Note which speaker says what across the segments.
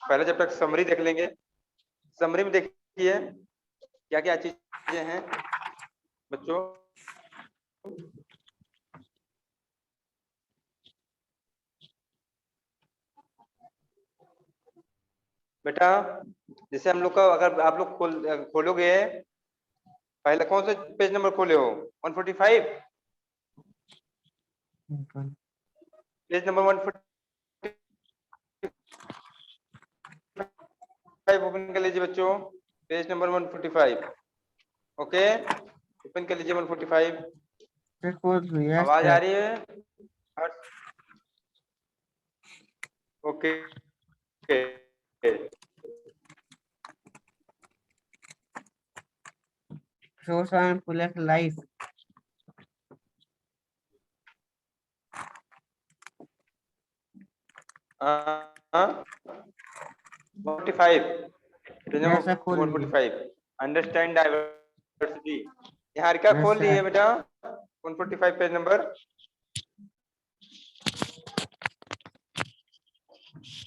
Speaker 1: पहले जब तक समरी देख लेंगे। समरी में देखिए क्या क्या चीजें हैं बच्चों। बेटा जैसे हम लोग का, अगर आप लोग खोलोगे, पहले कौन से पेज नंबर खोले हो? 145 पेज नंबर 145 ओपन कर लीजिए बच्चों। पेज नंबर 145 ओके, ओपन कर लीजिए 145। आवाज आ रही है? Okay
Speaker 2: life.
Speaker 1: हाँ 145 अंडरस्टैंड डाइवर्सिटी। निहारिका खोल ली है बेटा 145 पेज नंबर।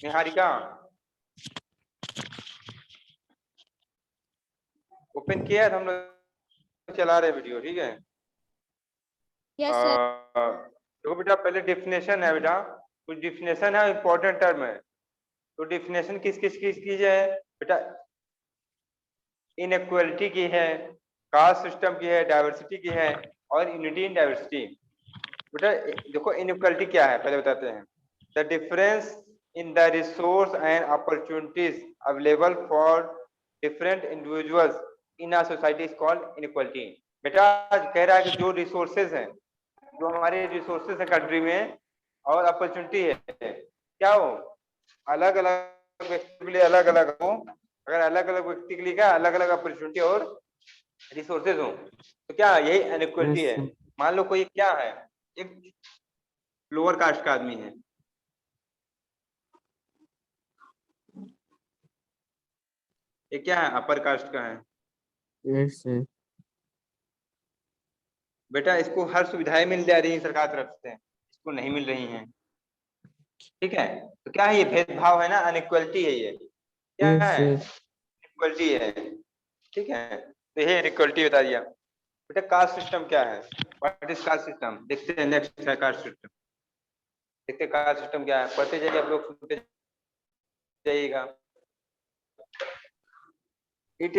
Speaker 1: निहारिका ओपन किया है तो हम लोग चला रहे वीडियो, ठीक है।
Speaker 3: Yes sir.
Speaker 1: देखो बेटा पहले डिफिनेशन है बेटा, कुछ डिफिनेशन है, इंपॉर्टेंट टर्म है। तो डिफिनेशन किस किस की है बेटा? इनइक्वालिटी की है, कास्ट सिस्टम की है, डाइवर्सिटी की है, और यूनिटी इन डाइवर्सिटी। बेटा देखो इनइक्वालिटी क्या है पहले बताते हैं। The difference in the resource and opportunities available for different individuals in a society is called inequality. बेटा कह रहा है कि जो रिसोर्सेज हैं, जो हमारे रिसोर्सेज है कंट्री में, और अपॉर्चुनिटी है, क्या हो अलग अलग व्यक्ति के लिए अलग अलग हो। अगर अलग अलग व्यक्ति के लिए क्या अलग अलग अपॉर्चुनिटी और रिसोर्सेज हो, तो क्या यही अनइक्वलिटी है। मान लो कोई क्या है, एक लोअर कास्ट का आदमी है, ये क्या है अपर कास्ट का है।
Speaker 2: Yes sir.
Speaker 1: बेटा इसको हर सुविधाएं मिल जा रही है सरकार तरफ से, इसको नहीं मिल रही हैं, ठीक है। तो क्या है ये भेदभाव है ना, अनइक्वलिटी है ये, क्या है इक्वलिटी है, ठीक है। तो ये इक्वलिटी बता दिया। बेटा कास्ट सिस्टम क्या है? What is caste system? देखते हैं नेक्स्ट है कास्ट सिस्टम। देखते हैं कास्ट सिस्टम क्या है, पढ़ते जाइए आप लोग, सुनते जाइएगा। It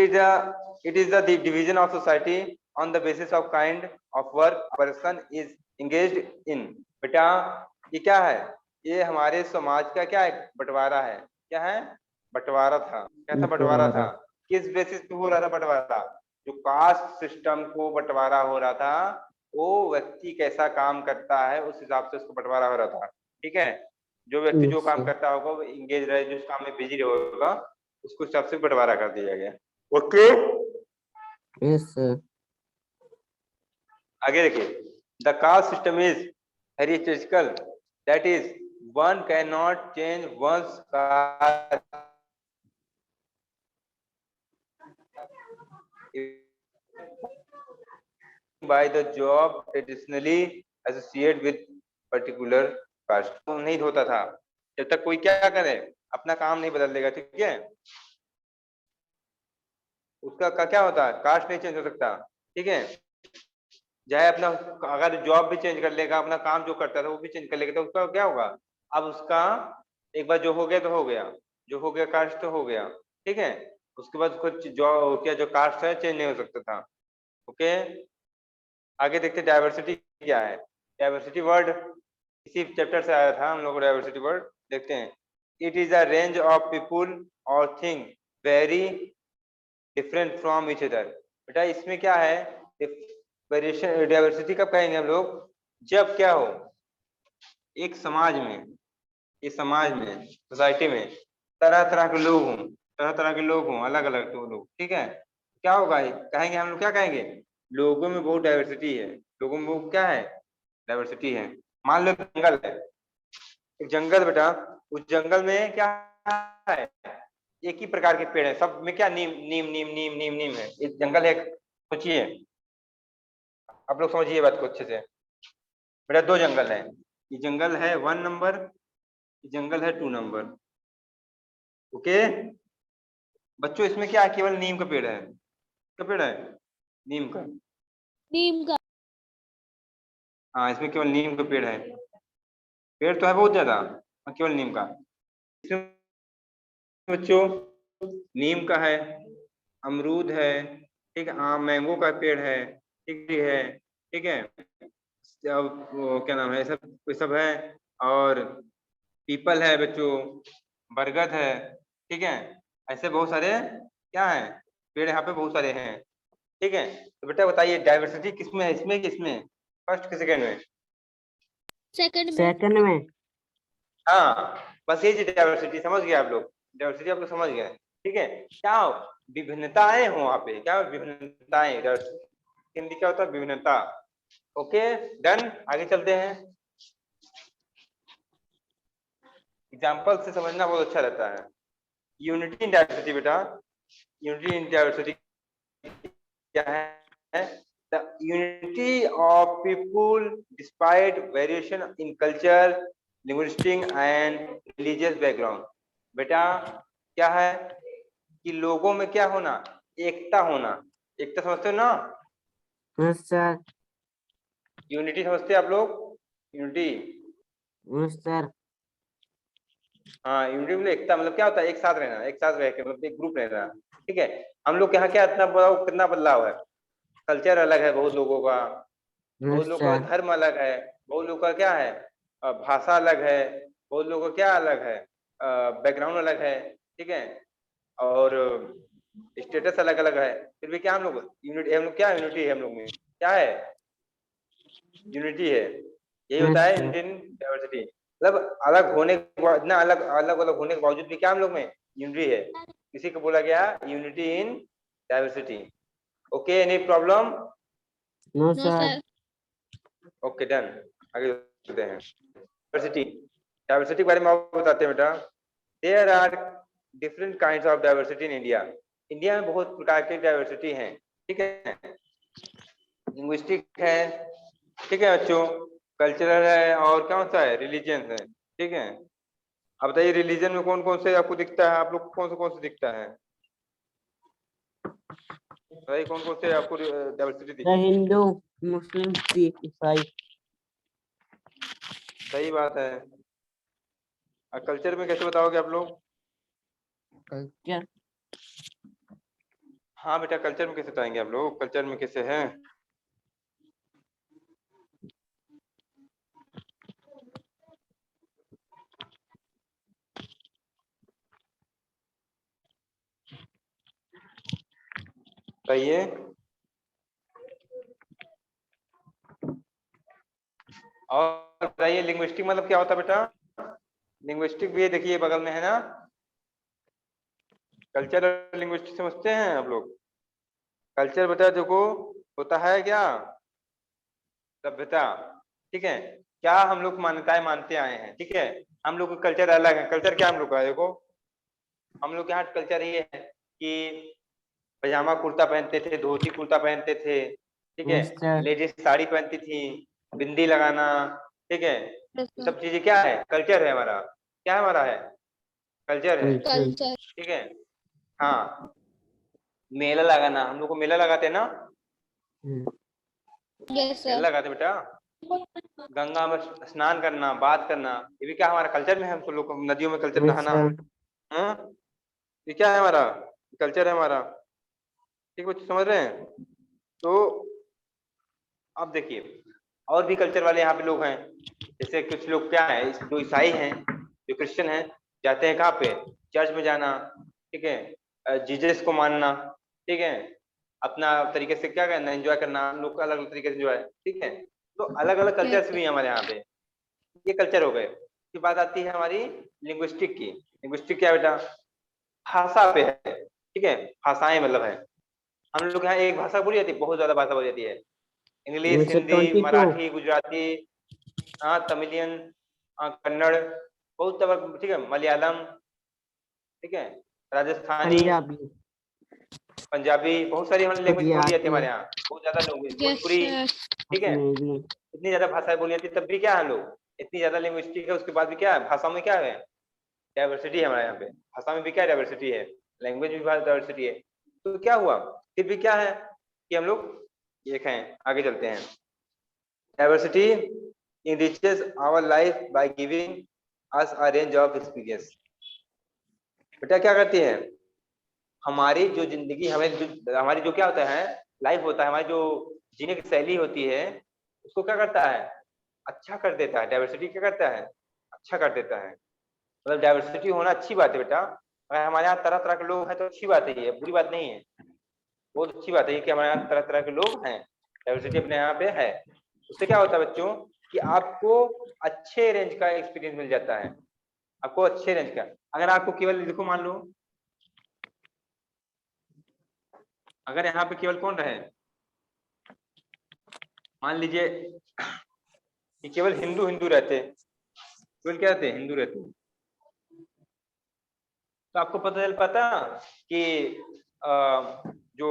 Speaker 1: is the division of society on the basis of kind of work a person is engaged in। बेटा ये क्या है? ये हमारे समाज का क्या है? बंटवारा है। क्या है? बंटवारा था। क्या था? बंटवारा था। किस बेसिस पे हो रहा था बंटवारा? जो कास्ट सिस्टम को बंटवारा हो रहा था, वो व्यक्ति कैसा काम करता है उस हिसाब से उसको बंटवारा हो रहा था, ठीक है। जो व्यक्ति जो काम करता होगा वो इंगेज रहे, जिस काम में बिजी होगा उसको हिसाब से बंटवारा कर दिया गया। Okay
Speaker 2: yes sir.
Speaker 1: आगे देखिए, the caste system is heritagical, that is one can not change once caste by the job traditionally associated with particular caste। तो नहीं होता था जब तक कोई क्या करे, अपना काम नहीं बदल देगा, ठीक है। उसका क्या होता है, कास्ट नहीं चेंज हो सकता, ठीक है। चाहे अपना अगर जॉब भी चेंज कर लेगा, अपना काम जो करता था वो भी चेंज कर लेगा, तो उसका क्या होगा? अब उसका एक बार जो हो गया तो हो गया, जो हो गया कास्ट तो हो गया, ठीक है। उसके बाद कुछ जो क्या जो कास्ट है चेंज नहीं हो सकता था। ओके आगे देखते डाइवर्सिटी क्या है। डाइवर्सिटी वर्ड इसी चैप्टर से आया था हम लोग को, डाइवर्सिटी वर्ड देखते हैं। It is a range of people और thing very different from each other. बेटा इसमें क्या है, वेरिएशन डाइवर्सिटी कब कहेंगे हम लोग? जब क्या हो, एक समाज में, इस समाज में सोसाइटी में तरह तरह के लोग हों, तरह तरह के लोग हों, अलग अलग तो लोग, ठीक है। क्या होगा कहेंगे हम लोग, क्या कहेंगे? लोगों में बहुत डाइवर्सिटी है, लोगों में बहुत क्या है? डाइवर्सिटी है। मान लो जंगल है, एक जंगल बेटा, उस जंगल में क्या है? एक ही प्रकार के पेड़ है, सब में क्या नीम नीम नीम नीम नीम नीम है, एक जंगल है। सोचिए आप लोग, समझिए बात को अच्छे से। बेटा दो जंगल है, ये जंगल है 1 नंबर, ये जंगल है 2 नंबर, ओके बच्चों, इसमें क्या है, केवल नीम का पेड़ है। क्या पेड़ है? नीम का।
Speaker 3: नीम का।
Speaker 1: हाँ, इसमें केवल नीम का पेड़ है। पेड़ तो है बहुत ज्यादा, और केवल नीम का। इसमें बच्चों नीम का है, अमरूद है, ठीक है, आम मैंगो का पेड़ है, ठीक है, ठीक है। वो क्या नाम है, सब ये सब है। और पीपल है बच्चों, बरगद है, ठीक है। ऐसे बहुत सारे क्या है, पेड़ यहाँ पे बहुत सारे हैं, ठीक है। तो बेटा बताइए डाइवर्सिटी किसमें है, इसमें किसमें, फर्स्ट के सेकंड में?
Speaker 3: सेकंड में।
Speaker 2: सेकंड में।
Speaker 1: हाँ, बस ये डाइवर्सिटी समझ गए आप लोग, डाइवर्सिटी आप लोग समझ गए, ठीक है। क्या हो? विभिन्नताएं हो वहां पे, क्या हो? विभिन्नताएं। हिंदी क्या होता है? विभिन्नता। ओके डन, आगे चलते हैं। एग्जाम्पल से समझना बहुत अच्छा रहता है। यूनिटी इन डाइवर्सिटी बेटा, यूनिटी इन डाइवर्सिटी क्या है? The unity of people despite variation in culture, linguistic and religious background. बेटा क्या है कि लोगों में क्या होना, एकता होना। एकता समझते हो ना?
Speaker 2: Yes sir.
Speaker 1: यूनिटी समझते हैं आप लोग? Unity,
Speaker 2: yes sir.
Speaker 1: हाँ यूनिटी मतलब एकता, मतलब क्या होता है, एक साथ रहना, एक साथ रह के मतलब एक ग्रुप रहना, ठीक है। हम लोग के यहाँ क्या इतना बड़ा कितना बदलाव है, कल्चर अलग है बहुत लोगों का, बहुत
Speaker 2: यस
Speaker 1: लोगों का
Speaker 2: सर।
Speaker 1: धर्म अलग है, बहुत लोगों का क्या है, भाषा अलग है, बहुत लोगों का क्या अलग है, बैकग्राउंड अलग है, ठीक है। और स्टेटस अलग अलग है, फिर भी क्या हम लोग यूनिटी, हम लोग क्या यूनिटी है, हम लोग में क्या है, यूनिटी है। यही होता
Speaker 2: यस
Speaker 1: है
Speaker 2: सर।
Speaker 1: यूनिटी इन डाइवर्सिटी, मतलब अलग होने के बाद, इतना अलग अलग अलग होने के बावजूद भी क्या हम लोग में यूनिटी है। इसी को बोला गया unity in diversity. Okay any problem?
Speaker 2: No
Speaker 3: no
Speaker 2: sir.
Speaker 3: Sir.
Speaker 1: Okay done, आगे चलते हैं। डाइवर्सिटी, डाइवर्सिटी के बारे में और बताते हैं बेटा। There are different kinds of diversity in India. India में बहुत प्रकार की डाइवर्सिटी है, ठीक है। लिंग्विस्टिक है, ठीक है बच्चों, कल्चरल है, और क्या होता है, रिलीजियन है, ठीक है। अब बताइए रिलीजन में कौन कौन से आपको दिखता है, आप लोग को कौन से दिखता है, बताइए कौन कौन से आपको डाइवर्सिटी
Speaker 2: द
Speaker 1: दिखी?
Speaker 2: हिंदू, मुस्लिम, सिख, ईसाई।
Speaker 1: सही बात है। कल्चर में कैसे बताओगे आप लोग?
Speaker 2: कल्चर।
Speaker 1: हाँ बेटा, कल्चर में कैसे बताएंगे आप लोग, कल्चर में कैसे है? बताइए। और बताइए लिंग्विस्टिक मतलब क्या होता है बेटा? लिंग्विस्टिक भी देखिए बगल में है ना, कल्चर और लिंग्विस्टिक समझते हैं आप लोग? कल्चर बेटा देखो होता है क्या, सभ्यता, ठीक है। क्या हम लोग मान्यताएं मानते आए हैं, ठीक है। हम लोग का कल्चर अलग है, कल्चर क्या हम लोग का है, देखो हम लोग के यहाँ कल्चर ये है कि पजामा कुर्ता पहनते थे, धोती कुर्ता पहनते थे, ठीक है।
Speaker 2: Yes sir.
Speaker 1: लेडीज साड़ी पहनती थी, बिंदी लगाना, ठीक है।
Speaker 3: यस
Speaker 1: ये
Speaker 3: सर।
Speaker 1: सब चीजें क्या है, कल्चर है हमारा, क्या है हमारा है, कल्चर है,
Speaker 2: कल्चर।
Speaker 3: कल्चर।
Speaker 1: ठीक है। हाँ, मेला लगाना, हम लोग को मेला लगाते हैं ना,
Speaker 3: यस
Speaker 1: मेला
Speaker 3: सर।
Speaker 1: लगाते हैं बेटा। गंगा में स्नान करना, बात करना, ये भी क्या हमारा कल्चर में है, हम लोग को नदियों में कल्चर
Speaker 2: यस
Speaker 1: नहाना,
Speaker 2: सर।
Speaker 1: हाँ ये क्या है हमारा, कल्चर है हमारा, ठीक है बच्चे समझ रहे हैं? तो अब देखिए और भी कल्चर वाले यहाँ पे लोग हैं, जैसे कुछ लोग क्या है, जो ईसाई हैं, जो क्रिश्चियन हैं, जाते हैं कहाँ पे, चर्च में जाना, ठीक है, जीसस को मानना, ठीक है, अपना तरीके से क्या करना, एंजॉय करना, हम लोग का अलग अलग तरीके से एंजॉय, ठीक है। तो अलग अलग
Speaker 3: यस
Speaker 1: कल्चर्स
Speaker 3: सर।
Speaker 1: भी हैं हमारे यहाँ पे, ये कल्चर हो गए। की बात आती है हमारी लिंग्विस्टिक की। लिंग्विस्टिक क्या बेटा, भाषा पे है, ठीक है, भाषाएं मतलब है। हम लोग यहाँ एक भाषा बोली जाती है, बहुत ज्यादा भाषा बोली जाती है, इंग्लिश,
Speaker 2: उन्नीस सौ
Speaker 1: हिंदी,
Speaker 2: ट्वेंटी टू।
Speaker 1: मराठी, गुजराती, हाँ तमिलियन, हाँ कन्नड़, बहुत तरह, ठीक है, मलयालम, ठीक है, राजस्थानी,
Speaker 2: पंजाबी।
Speaker 1: पंजाबी, बहुत सारी हमारी लैंग्वेज बोली जाती है
Speaker 2: गुजराती।
Speaker 1: हमारे यहाँ, बहुत ज्यादा लोग,
Speaker 3: यस
Speaker 1: भोजपुरी,
Speaker 3: सर।
Speaker 1: ठीक है।
Speaker 2: कश्मीरी।
Speaker 1: इतनी ज्यादा भाषाएं बोली जाती है, तब भी क्या है हम लोग, इतनी ज्यादा लिंग्विस्टिक है, उसके बाद भी क्या है भाषा में क्या है, डाइवर्सिटी है हमारे यहाँ पे, भाषा में भी क्या डाइवर्सिटी है, लैंग्वेज में भी डाइवर्सिटी है। तो क्या हुआ, फिर भी क्या है कि हम लोग एक हैं, आगे चलते हैं। Diversity enriches our life by giving us a range of experience। बेटा क्या करती है, हमारी जो जिंदगी, हमारी जो क्या होता है लाइफ होता है, हमारी जो जीने की शैली होती है, उसको क्या करता है, अच्छा कर देता है। डाइवर्सिटी क्या करता है, अच्छा कर देता है। मतलब डाइवर्सिटी होना अच्छी बात है बेटा, अगर हमारे यहाँ तरह तरह के लोग हैं तो अच्छी बात है, ये बुरी बात नहीं है, बहुत अच्छी बात है कि हमारे यहाँ तरह तरह के लोग हैं, डाइवर्सिटी अपने यहाँ पे है। उससे क्या होता है बच्चों कि आपको अच्छे रेंज का एक्सपीरियंस मिल जाता है, आपको अच्छे रेंज का। अगर आपको केवल देखो, मान लो अगर यहाँ पे केवल कौन रहे, मान लीजिए कि केवल हिंदू हिंदू रहते, केवल क्या रहते, हिंदू रहते, तो आपको पता चल पाता कि जो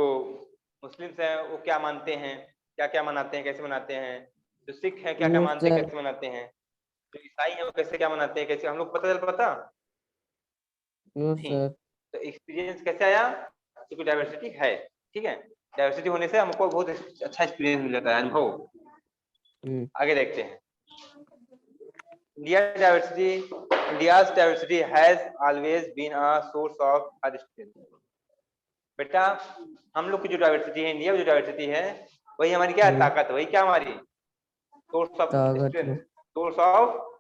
Speaker 1: मुस्लिम्स हैं वो क्या मानते हैं, क्या क्या मनाते हैं, कैसे मनाते हैं, जो सिख हैं क्या क्या
Speaker 2: नो
Speaker 1: मानते हैं,
Speaker 2: सर।
Speaker 1: कैसे मनाते हैं, जो ईसाई हैं वो कैसे क्या मनाते हैं, कैसे हम लोग पता चल पाता
Speaker 2: नो
Speaker 1: नहीं।
Speaker 2: सर।
Speaker 1: तो एक्सपीरियंस कैसे आया, क्योंकि डाइवर्सिटी है, ठीक है। डाइवर्सिटी होने से हमको बहुत अच्छा एक्सपीरियंस मिल जाता है, अनुभव। आगे देखते हैं। India's diversity has always been a source of our strength। बेटा हम लोग की जो डाइवर्सिटी है, इंडिया में जो डाइवर्सिटी है, वही हमारी क्या है, ताकत, वही क्या हमारी source of strength, source of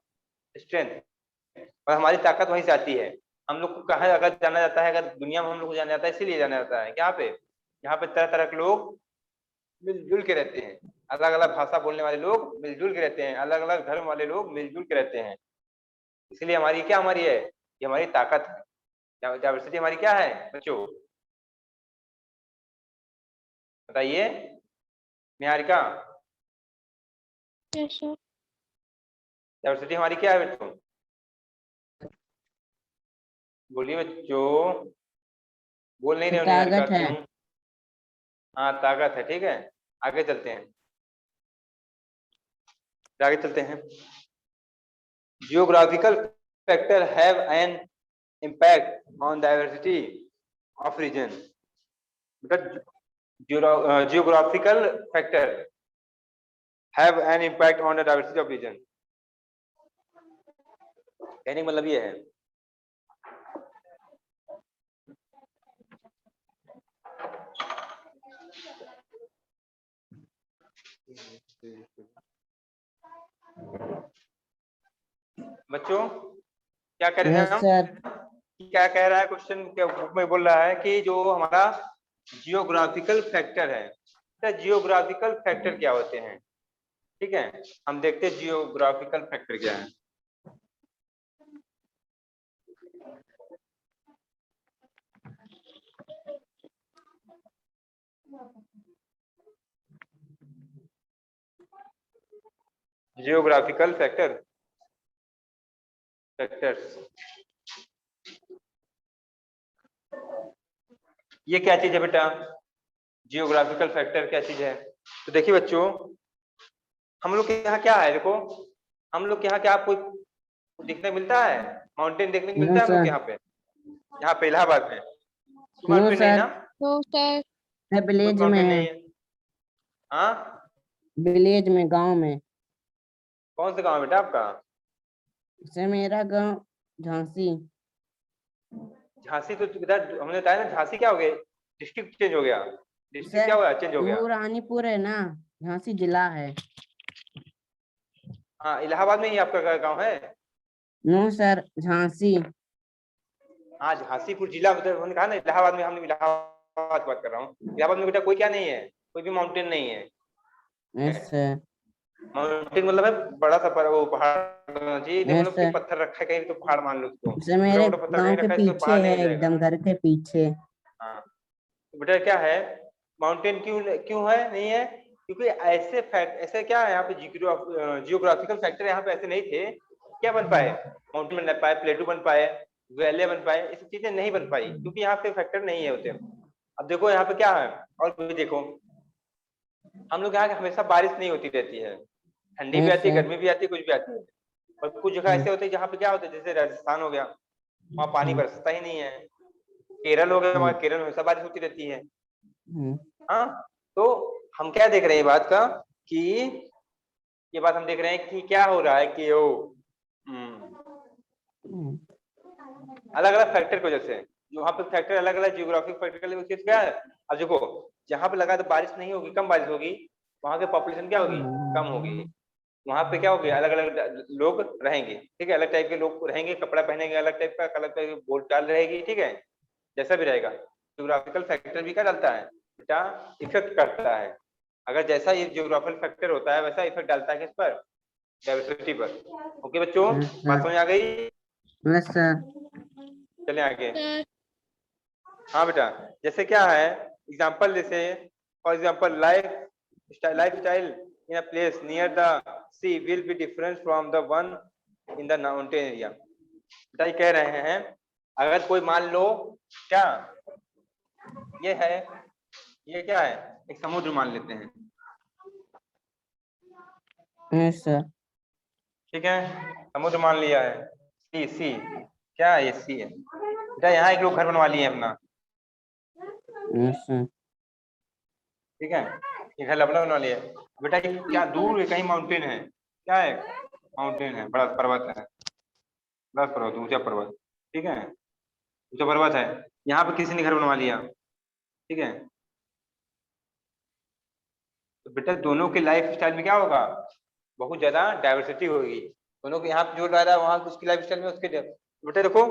Speaker 1: strength. और हमारी ताकत वहीं से आती है। हम लोग को कहा अगर जाना जाता है, अगर दुनिया में हम लोग को जाना जाता है, इसीलिए जाना जाता है यहाँ पे, यहाँ पे तरह तरह के लोग मिलजुल के रहते हैं, अलग अलग भाषा बोलने वाले लोग मिलजुल के रहते हैं, अलग अलग धर्म वाले लोग मिलजुल के रहते हैं। इसलिए हमारी क्या, हमारी है, ये हमारी ताकत है। डाइवर्सिटी हमारी क्या है बच्चों, बताइए निहारिका,
Speaker 3: Yes, sir.
Speaker 1: डाइवर्सिटी हमारी क्या है बच्चों, बोलिए बच्चों, बोल नहीं रहे हो निहारिका,
Speaker 2: ताकत है।
Speaker 1: क्यों? हाँ ताकत है, ठीक है। आगे चलते हैं, आगे चलते हैं। Geographical factor have an impact on diversity of region. बेटा geographical factor have an impact on the diversity of region, कहने का मतलब ये है बच्चों, क्या कह रहे थे
Speaker 2: यस
Speaker 1: हम,
Speaker 2: सर।
Speaker 1: क्या कह रहा है क्वेश्चन के बुक में, बोल रहा है कि जो हमारा जियोग्राफिकल फैक्टर है, तो जियोग्राफिकल फैक्टर क्या होते हैं, ठीक है। हम देखते हैं जियोग्राफिकल फैक्टर क्या है। जियोग्राफिकल फैक्टर्स ये क्या चीज है बेटा, जियोग्राफिकल फैक्टर क्या चीज है। तो देखिए बच्चों, हम लोग के यहाँ क्या है, देखो हम लोग के यहाँ क्या आपको देखने मिलता है, माउंटेन देखने को
Speaker 2: नो
Speaker 1: मिलता है हम लोग
Speaker 2: सर।
Speaker 1: के यहाँ पे इलाहाबाद में कोई
Speaker 2: नो
Speaker 1: माउंटेन नहीं
Speaker 2: सर।
Speaker 1: ना,
Speaker 3: No, sir.
Speaker 2: मैं
Speaker 1: कोई
Speaker 2: विलेज में
Speaker 1: माउंटेन
Speaker 2: है।
Speaker 1: नहीं है। हाँ
Speaker 2: विलेज में, गांव में।
Speaker 1: कौन सा गाँव है बेटा आपका,
Speaker 2: सर मेरा गांव झांसी।
Speaker 1: झांसी, तो इधर हमने बताया ना, झांसी क्या हो गया, डिस्ट्रिक्ट चेंज हो गया, डिस्ट्रिक्ट
Speaker 2: सर
Speaker 1: क्या हुआ, चेंज हो गया।
Speaker 2: वो रानीपुर है ना, झांसी जिला है।
Speaker 1: हाँ इलाहाबाद में ही आपका गाँव है।
Speaker 2: No sir, Jhansi.
Speaker 1: हाँ झांसीपुर जिला, मतलब उन्होंने कहा ना इलाहाबाद में, हमने इलाहाबाद की बात कर रहा हूँ। इलाहाबाद में बेटा कोई क्या नहीं है, कोई भी माउंटेन नहीं है।
Speaker 2: Yes sir.
Speaker 1: माउंटेन मतलब है बड़ा सा वो पहाड़ होना चाहिए, देखो
Speaker 2: यस
Speaker 1: मतलब कि
Speaker 2: सर।
Speaker 1: पत्थर रखा है कहीं तो पहाड़ मान लो उसको,
Speaker 2: सर
Speaker 1: छोटा
Speaker 2: मेरे
Speaker 1: मोटा पत्थर
Speaker 2: गांव
Speaker 1: कहीं
Speaker 2: के
Speaker 1: रखा है तो
Speaker 2: पीछे
Speaker 1: पहाड़ नहीं
Speaker 2: है,
Speaker 1: हो जाएगा।
Speaker 2: एकदम घर के पीछे।
Speaker 1: हाँ तो बेटा क्या है, माउंटेन क्यों क्यों है नहीं है, क्योंकि ऐसे फैक्ट, ऐसे क्या है यहाँ पे जियोग्राफिकल फैक्टर यहाँ पे ऐसे नहीं थे, क्या बन पाए, माउंटेन बन पाए, प्लेटू बन पाए, वैले बन पाए, ये सब चीजें नहीं बन पाई क्योंकि यहाँ पे फैक्टर नहीं है होते। अब देखो यहाँ पे क्या है, और भी देखो हम लोग यहाँ हमेशा बारिश नहीं होती रहती है, ठंडी भी
Speaker 2: यस
Speaker 1: आती है,
Speaker 2: सर।
Speaker 1: गर्मी भी आती है, कुछ भी आती है। और कुछ जगह ऐसे होते हैं जहाँ पे क्या होता है, जैसे राजस्थान हो गया, वहाँ पानी बरसता ही नहीं है। केरल हो गया, वहाँ केरल में हमेशा बारिश होती रहती है। हाँ, तो हम क्या देख रहे हैं बात का कि ये बात हम देख रहे हैं कि क्या हो रहा है कि अलग अलग फैक्टर की वजह से, वहाँ पे फैक्टर अलग अलग जियोग्राफिक फैक्टर की क्या है। अब देखो, जहाँ पे लगा तो बारिश नहीं होगी, कम बारिश होगी, वहाँ की पॉपुलेशन क्या होगी, कम होगी। वहाँ पे क्या होगी, अलग अलग लोग रहेंगे, ठीक है, अलग टाइप के लोग रहेंगे, कपड़ा पहनेंगे अलग टाइप का, अलग टाइप की बोलचाल रहेगी, ठीक है, जैसा भी रहेगा। जियोग्राफिकल फैक्टर भी क्या डालता है बेटा, इफेक्ट करता है। अगर जैसा ये जियोग्राफिकल फैक्टर होता है वैसा इफेक्ट डालता है किस पर, डाइवर्सिटी पर। ओके बच्चों, बात समझ आ गई। चलिए आगे।
Speaker 3: सर
Speaker 1: हाँ बेटा, जैसे क्या है एग्जांपल, जैसे for example life style in a place near the sea will be different from the one in the mountain area. बेटा ये कह रहे हैं, अगर कोई मान लो क्या ये है, ये क्या है, एक समुद्र मान लेते हैं, ठीक है, समुद्र मान लिया है, सी क्या है, ये सी है बेटा। यहाँ एक लोग घर बनवा लिए अपना, ठीक है, ये घर अपना बनवा लिया बेटा। ये क्या दूर है, कहीं माउंटेन है, क्या है, माउंटेन है, बड़ा पर्वत है, बड़ा पर्वत, ऊंचा पर्वत, ठीक है, ऊंचा पर्वत है। यहाँ पे किसी ने घर बनवा लिया, ठीक है, तो बेटा दोनों के लाइफ स्टाइल में क्या होगा, बहुत ज्यादा डाइवर्सिटी होगी। दोनों के यहाँ पे जो रह रहा है वहां उसकी लाइफ स्टाइल में उसके बेटा देखो,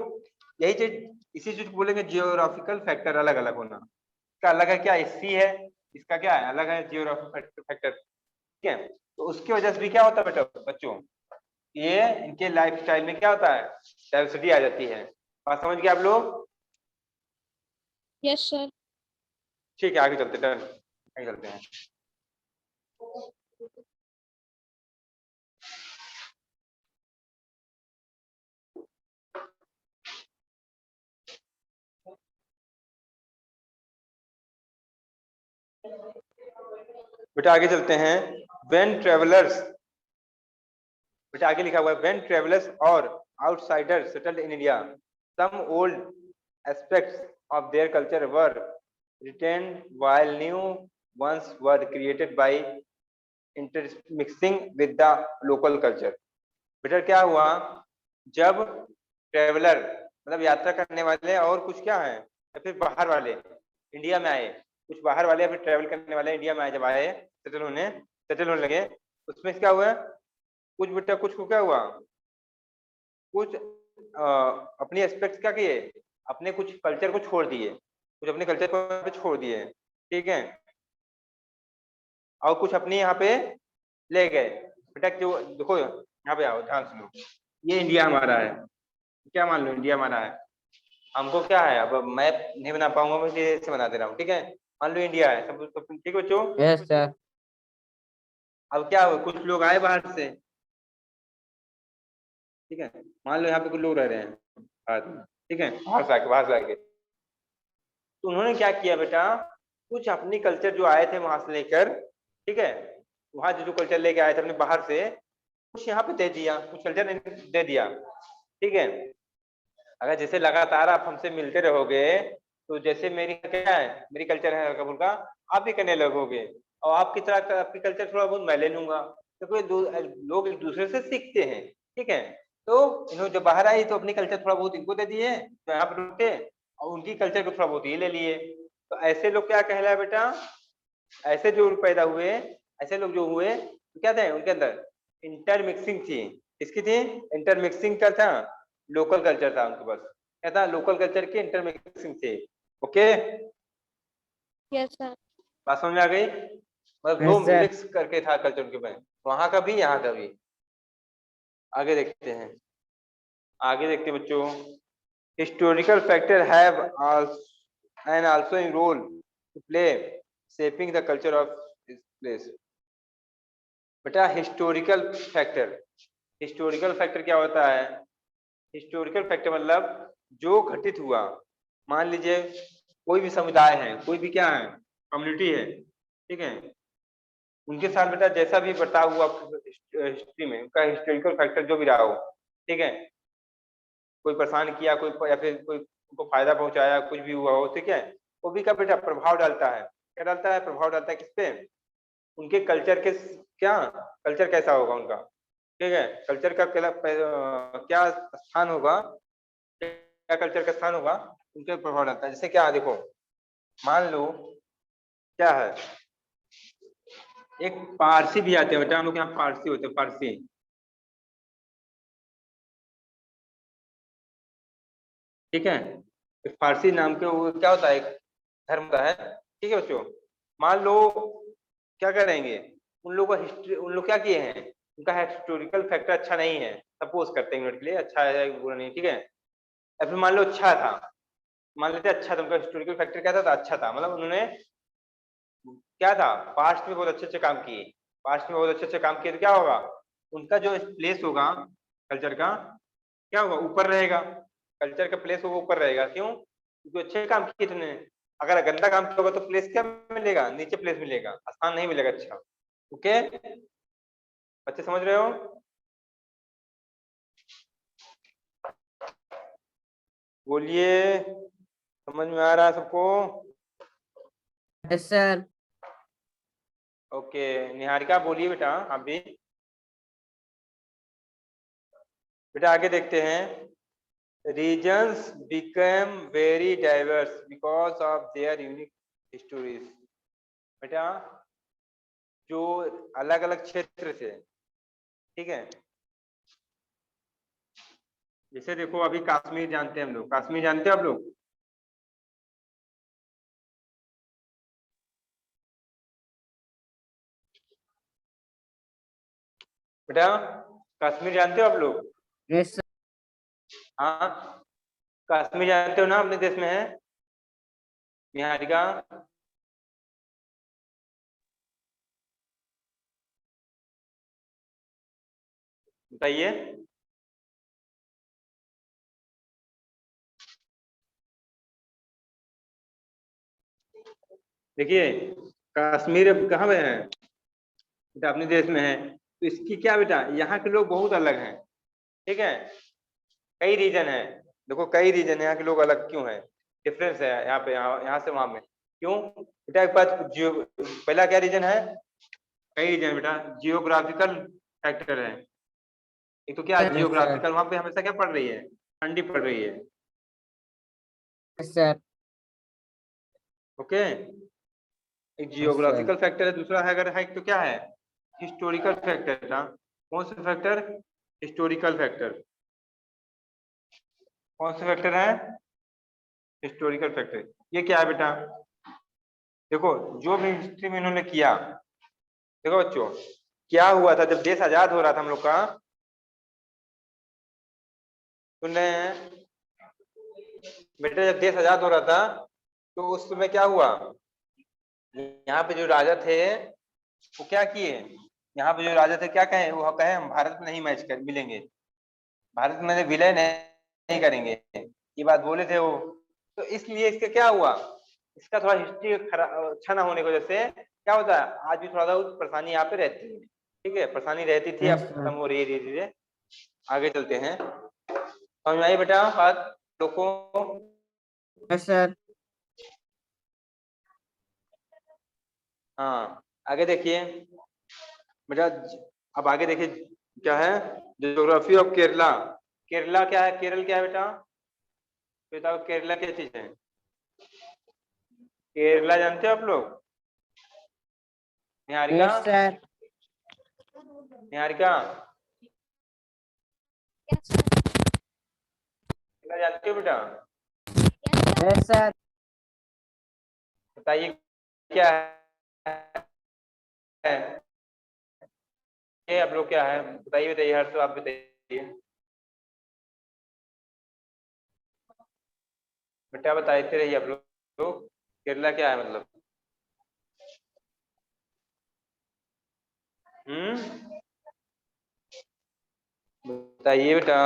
Speaker 1: यही चीज, इसी चीज को बोलेंगे जियोग्राफिकल फैक्टर अलग अलग होना। इसका अलग है क्या, सी है, इसका क्या है, अलग है जियोग्राफिकल फैक्टर, ठीक है। तो उसकी वजह से भी क्या होता है बेटा बच्चों, ये इनके लाइफ स्टाइल में क्या होता है, डाइवर्सिटी आ जाती है। बात समझ गए आप लोग।
Speaker 3: Yes sir.
Speaker 1: ठीक है, आगे चलते हैं, आगे चलते हैं। बेटा आगे चलते हैं। व्हेन ट्रेवलर्स, बेटा आगे लिखा हुआ है, व्हेन ट्रेवलर्स और outsiders settled in India, some old aspects of their culture were retained while new ones were created by intermixing with the local culture। बेटा क्या हुआ, जब ट्रेवलर मतलब यात्रा करने वाले और कुछ क्या है या फिर बाहर वाले इंडिया में आए, कुछ बाहर वाले या फिर ट्रेवल करने वाले इंडिया में आए, जब आए सेटल होने लगे, उसमें क्या हुआ, कुछ बेटा कुछ को क्या हुआ, कुछ अपनी एस्पेक्ट क्या किए, अपने कुछ कल्चर को छोड़ दिए, कुछ अपने कल्चर को छोड़ दिए, ठीक है, और कुछ अपने यहाँ पे ले गए। बेटा क्यों, देखो यहाँ पे आओ, ध्यान सुनो, ये इंडिया हमारा है, क्या मान लो इंडिया हमारा है, हमको क्या है, अब मैप नहीं बना पाऊंगा मैं, ऐसे बना दे रहा हूँ, ठीक है, मान लो इंडिया है सब, ठीक है बच्चों।
Speaker 2: Yes sir.
Speaker 1: अब क्या हुआ, कुछ लोग आए बाहर से, ठीक है, मान लो यहाँ पे कुछ लोग रह रहे हैं भारत में, ठीक है, बाहर से आके तो उन्होंने क्या किया बेटा, कुछ अपनी कल्चर जो आए थे वहां से लेकर, ठीक है, वहां जो कल्चर लेके आए थे अपने बाहर से, कुछ यहाँ पे दे दिया, कुछ कल्चर दे दिया, ठीक है। अगर जैसे लगातार आप हमसे मिलते रहोगे, तो जैसे मेरी क्या है, मेरी कल्चर है हल्का फुल्का, आप भी करने लगोगे, और आपकी तरह आपकी कल्चर थोड़ा बहुत मैं ले लूंगा, तो कोई लोग एक दूसरे से सीखते हैं, ठीक है। तो इन्होंने जब बाहर आई तो अपनी कल्चर थोड़ा बहुत इनको दे दिए, तो यहाँ पर रुके, और उनकी कल्चर को थोड़ा बहुत ये ले लिए। तो ऐसे लोग क्या कहलाए बेटा, ऐसे जो पैदा हुए, ऐसे लोग जो हुए तो क्या थे उनके अंदर, इंटरमिक्सिंग थी, इसकी थी इंटरमिक्सिंग का था, लोकल कल्चर था उनके पास, क्या था, लोकल कल्चर की इंटरमिक्सिंग थे। Okay,
Speaker 3: yes sir.
Speaker 1: बात समझ में आ गई, मतलब दो
Speaker 2: यस सर।
Speaker 1: मिक्स करके था कल्चर उनके पास, वहां का भी यहाँ का भी। आगे देखते हैं, आगे देखते हैं बच्चों, historical factor have also a role to play shaping the culture of this place। बेटा हिस्टोरिकल फैक्टर क्या होता है, हिस्टोरिकल फैक्टर मतलब जो घटित हुआ, मान लीजिए कोई भी समुदाय है, कोई भी क्या है, कम्युनिटी है, ठीक है, उनके साथ बेटा जैसा भी बर्ताव हुआ हिस्ट्री में, उनका हिस्टोरिकल फैक्टर जो भी रहा हो, ठीक है, कोई परेशान किया, कोई या फिर कोई को फायदा पहुंचाया, कुछ भी हुआ हो, ठीक है, वो भी का बेटा प्रभाव डालता है। क्या डालता है? प्रभाव डालता है किस पे? उनके कल्चर के, क्या कल्चर कैसा होगा उनका, ठीक है, कल्चर का क्या स्थान होगा, क्या कल्चर का स्थान होगा, उनके प्रभाव डालता है। जैसे क्या, देखो मान लो क्या है, एक पारसी भी आते हैं बेटा, हम लोग यहाँ पारसी होते हैं, पारसी, ठीक है, फारसी नाम के वो क्या होता है, एक धर्म होता है, ठीक है बच्चों। मान लो क्या करेंगे, उन लोगों का हिस्ट्री, उन लोग क्या किए हैं, उनका हिस्टोरिकल फैक्टर अच्छा नहीं है, सपोज करते हैं मिनट के लिए, अच्छा है या बुरा नहीं, ठीक है, या फिर मान लो अच्छा था, मान लेते अच्छा था, उनका हिस्टोरिकल फैक्टर क्या था, अच्छा था, मतलब उन्होंने क्या था, पास्ट में बहुत अच्छे अच्छे काम किए, पास्ट में बहुत अच्छे अच्छे काम किए, तो क्या होगा, उनका जो प्लेस होगा कल्चर का, क्या होगा, ऊपर रहेगा, कल्चर का प्लेस होगा ऊपर रहेगा, क्यों, क्योंकि अच्छे काम किए तुमने। अगर गंदा काम किया होगा तो प्लेस क्या मिलेगा, नीचे प्लेस मिलेगा, स्थान नहीं मिलेगा अच्छा। ओके, बच्चे समझ रहे हो? बोलिए, समझ में आ रहा है सबको?
Speaker 2: Yes sir.
Speaker 1: ओके, निहारिका बोलिए बेटा, आप भी बेटा, आगे देखते हैं। Regions become very diverse because of their unique histories. बेटा, जो अलग अलग क्षेत्र से, ठीक है, जैसे देखो अभी कश्मीर जानते हैं हम लोग, कश्मीर जानते हो आप लोग? बेटा कश्मीर जानते हो आप लोग?
Speaker 2: Yes sir.
Speaker 1: हाँ, कश्मीर जानते हो ना, अपने देश में है, निहारिका? बताइए। देखिए कश्मीर अब कहाँ में है बेटा, अपने देश में है, तो इसकी क्या बेटा, यहाँ के लोग बहुत अलग हैं, ठीक है, कई रीजन है, देखो कई रीजन है, यहाँ के लोग अलग क्यों है, डिफरेंस है यहाँ पे, यहाँ से वहां में, क्यों बेटा, एक बात जियो, पहला क्या रीजन है, कई रीजन बेटा, जियोग्राफिकल फैक्टर है, एक तो क्या
Speaker 2: यस सर।
Speaker 1: जियोग्राफिकल, वहां पे हमेशा क्या पड़ रही है, ठंडी पड़ रही है,
Speaker 2: यस सर।
Speaker 1: ओके, एक
Speaker 2: यस सर।
Speaker 1: जियोग्राफिकल फैक्टर है, दूसरा है अगर है तो क्या है, हिस्टोरिकल फैक्टर बेटा। कौन सा फैक्टर? Historical factor. कौन सा फैक्टर है? Historical factor. ये क्या है बेटा, देखो जो भी हिस्ट्री में इन्होंने किया, देखो बच्चों क्या हुआ था जब देश आजाद हो रहा था हम लोग का, सुन रहे हैं बेटा, जब देश आजाद हो रहा था तो उस समय क्या हुआ, यहाँ पे जो राजा थे वो क्या किए, यहाँ पे जो राजा थे क्या कहे, वो कहे हम भारत में नहीं मैच कर मिलेंगे, भारत में विलय नहीं करेंगे, ये बात बोले थे वो, तो इसलिए इसका क्या हुआ, इसका थोड़ा हिस्ट्री अच्छा ना होने की वजह से क्या होता है, आज भी थोड़ा सा परेशानी यहाँ पे रहती है, ठीक है, परेशानी रहती थी, अब
Speaker 2: यस
Speaker 1: खत्म
Speaker 2: सर।
Speaker 1: हो रही है धीरे धीरे। आगे चलते हैं, समझ में आई बेटा बात लोग को?
Speaker 2: Yes sir.
Speaker 1: हाँ, आगे देखिए बेटा, अब आगे देखिए क्या है, ज्योग्राफी ऑफ केरला। केरला क्या है, केरल क्या है बेटा, बताओ केरला क्या चीज है, केरला जानते हो आप लोग? Niharika,
Speaker 2: yes sir.
Speaker 1: Niharika
Speaker 3: Yes, sir.
Speaker 1: Kerala जानते हो बेटा?
Speaker 3: Yes, sir.
Speaker 2: Yes sir.
Speaker 1: बताइए क्या है, ये आप लोग क्या है, बताइए बताइए, हर तो आप बताइए बेटा, बताते रहिए आप लोग, केरला क्या है मतलब, बताइए बेटा।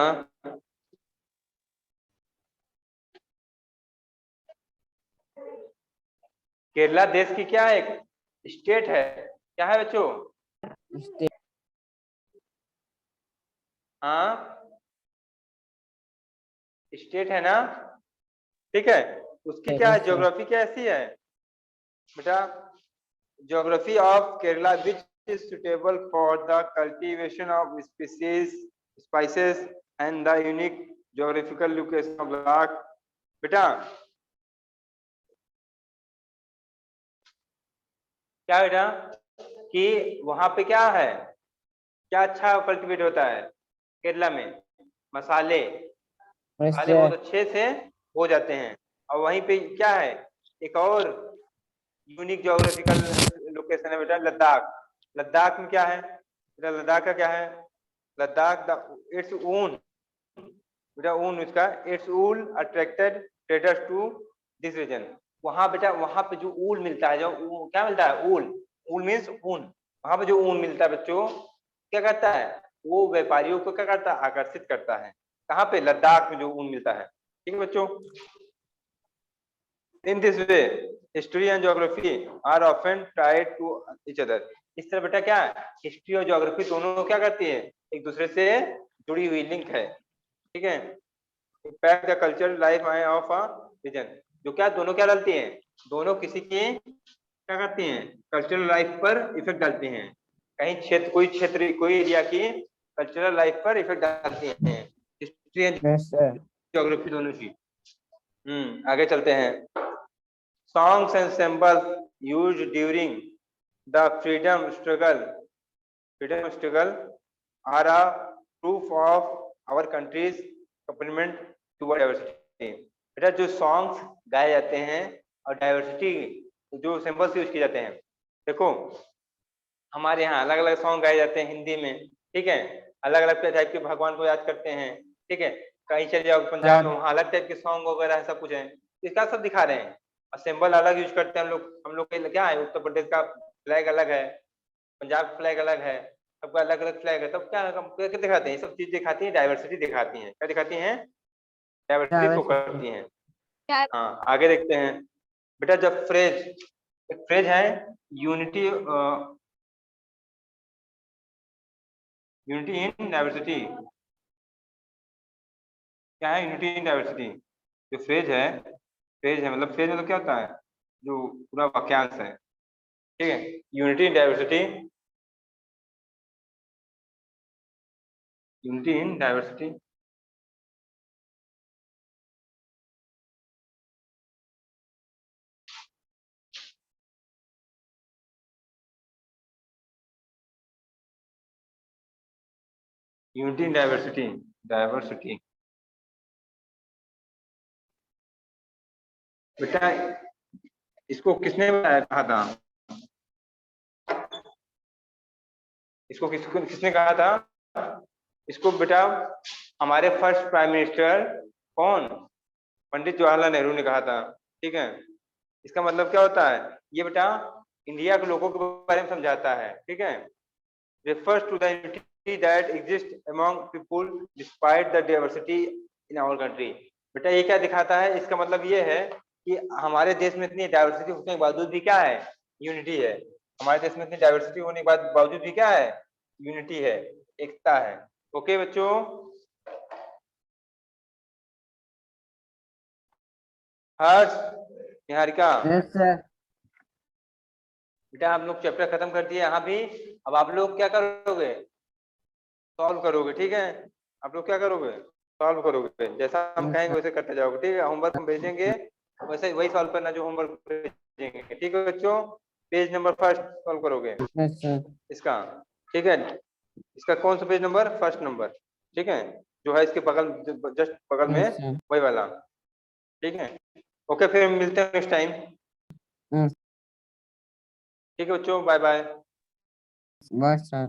Speaker 1: केरला देश की क्या है, एक स्टेट है, क्या है बच्चों? हाँ, स्टेट है ना, ठीक है, उसकी क्या है
Speaker 2: Yes, sir.
Speaker 1: ज्योग्राफी क्या ऐसी है बेटा, geography of Kerala which is suitable for the cultivation of species, spices and the unique geographical location of Ladakh. बेटा क्या बेटा कि वहां पे क्या है, क्या अच्छा कल्टीवेट होता है केरला में, मसाले,
Speaker 2: Yes,
Speaker 1: मसाले बहुत
Speaker 2: sir.
Speaker 1: अच्छे से हो जाते हैं। और वहीं पे क्या है, एक और यूनिक ज्योग्राफिकल लोकेशन है बेटा, लद्दाख। लद्दाख में क्या है बेटा, लद्दाख का क्या है, लद्दाख इट्स ओन बेटा, ओन इसका its wool attracted traders to this region. वहां बेटा, वहां पे जो ऊल मिलता है, जो क्या मिलता है, ऊल, ऊल मीन्स ऊन, वहां पे जो ऊन मिलता है बच्चों, क्या करता है, वो व्यापारियों को क्या करता है, आकर्षित करता है। कहाँ पे, लद्दाख में जो ऊन मिलता है, ठीक है बच्चों। In this way, history and geography are often tied to each other. इस तरह बेटा क्या है, हिस्ट्री और ज्योग्राफी दोनों क्या करती है, एक दूसरे से जुड़ी हुई लिंक है, ठीक है। Impact the cultural life of a region, जो क्या दोनों क्या डालती हैं, दोनों किसी की क्या करती हैं, कल्चरल लाइफ पर इफेक्ट डालती हैं। कहीं क्षेत्र कोई एरिया की कल्चरल लाइफ पर इफेक्ट डालती हैं, history and
Speaker 2: Yes, sir.
Speaker 1: Geography दोनों की। आगे चलते हैं। Songs and symbols used during the freedom struggle are a proof of our country's commitment toward diversity. बेटा जो सॉन्ग्स गाए जाते हैं और डाइवर्सिटी, जो सिंबल्स यूज किए जाते हैं, देखो हमारे यहाँ अलग अलग सॉन्ग गाए जाते हैं हिंदी में, ठीक है, अलग अलग टाइप के भगवान को याद करते हैं, ठीक है। कहीं चले जाओ पंजाब में, वहाँ अलग टाइप के सॉन्ग वगैरह सब कुछ है, इसका सब दिखा रहे हैं। और सिंबल अलग यूज करते हैं हम लोग के क्या है, उत्तर प्रदेश का फ्लैग अलग है, पंजाब का फ्लैग अलग है, सबका अलग अलग फ्लैग है, तब क्या दिखाते हैं, सब चीज दिखाती है, डाइवर्सिटी दिखाती है, क्या दिखाती हैं, डाइवर्सिटी शो करती हैं। हाँ आगे देखते हैं बेटा, जब एक फ्रेज है यूनिटी, यूनिटी इन डाइवर्सिटी, क्या है यूनिटी इन डाइवर्सिटी, जो फ्रेज है मतलब क्या होता है, जो पूरा वाक्यांश है, ठीक है, unity in diversity, unity in diversity, unity in diversity, diversity बेटा इसको किसने बताया, कहा था इसको, किसने कहा था इसको बेटा, हमारे फर्स्ट प्राइम मिनिस्टर कौन, पंडित जवाहरलाल नेहरू ने कहा था, ठीक है। इसका मतलब क्या होता है, ये बेटा इंडिया के लोगों के बारे में समझाता है, ठीक है। refers to the unity that exists among people despite the diversity in our country। बेटा ये क्या दिखाता है, इसका मतलब ये है कि हमारे देश में इतनी डाइवर्सिटी होने के बावजूद भी क्या है, यूनिटी है। हमारे देश में इतनी डाइवर्सिटी होने के बावजूद भी क्या है, यूनिटी है, एकता है। ओके बच्चों, हर्ष, निहारिका,
Speaker 2: Yes, sir.
Speaker 1: बेटा हम लोग चैप्टर खत्म कर दिए यहाँ भी। अब आप लोग क्या करोगे, सॉल्व करोगे, ठीक है। आप लोग क्या करोगे, सॉल्व करोगे, जैसा हम कहेंगे वैसे करते जाओगे, ठीक है। होमवर्क हम भेजेंगे वैसे वही सॉल्व करना जो होमवर्क भेजेंगे, ठीक है बच्चों। पेज नंबर फर्स्ट सॉल्व करोगे
Speaker 2: Yes, sir.
Speaker 1: इसका, ठीक है। इसका कौन सा पेज नंबर, फर्स्ट नंबर, ठीक है, जो है इसके बगल, जस्ट बगल में
Speaker 2: Yes, sir.
Speaker 1: वही वाला, ठीक है। ओके फिर मिलते हैं नेक्स्ट टाइम,
Speaker 2: Yes,
Speaker 1: ठीक है बच्चों, बाय बाय।
Speaker 2: bye, sir.